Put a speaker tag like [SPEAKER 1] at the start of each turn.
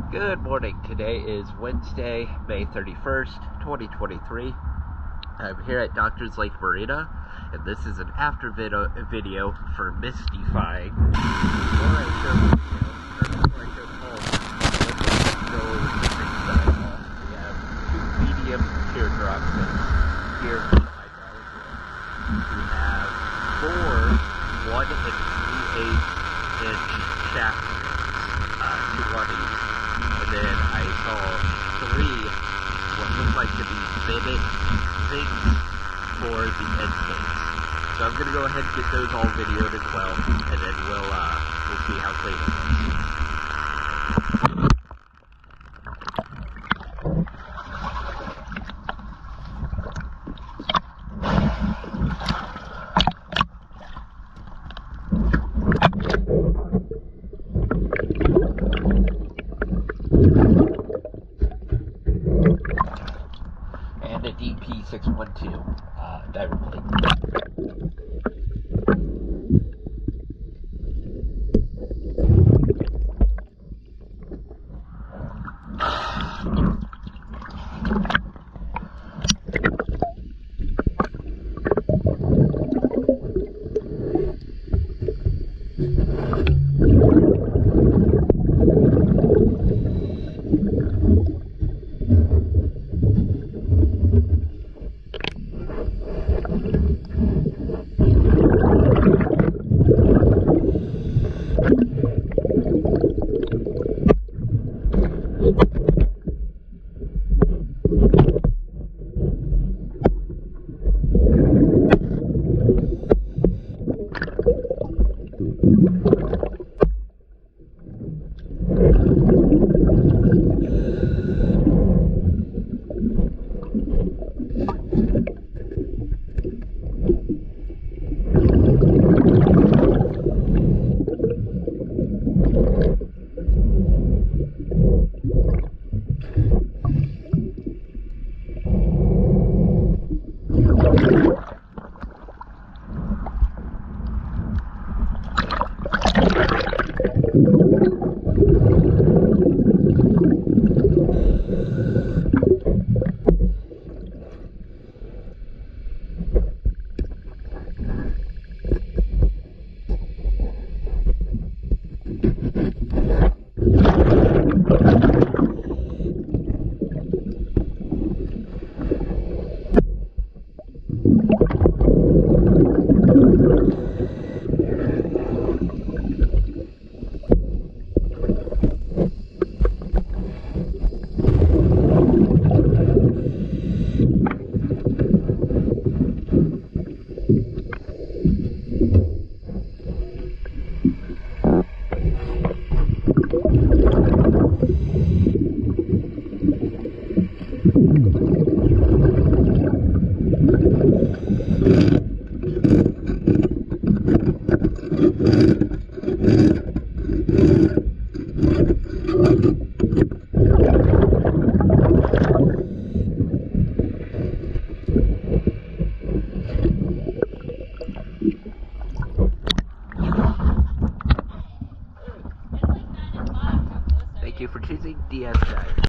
[SPEAKER 1] Good morning. Today is Wednesday, May 31st, 2023. I'm here at Doctors Lake Marina, and this is an after video for Defying. Before I show Paul, let's go over the things that I saw. We have two medium teardrops here for the hydraulic oil. We have four 1 3/8 inch shaft rings, 2 on each. And then I saw 3 what looked like to be pivot things for the end case. So I'm going to go ahead and get those all videoed as well, and then we'll see how clean it looks. And a DP612 diver plate.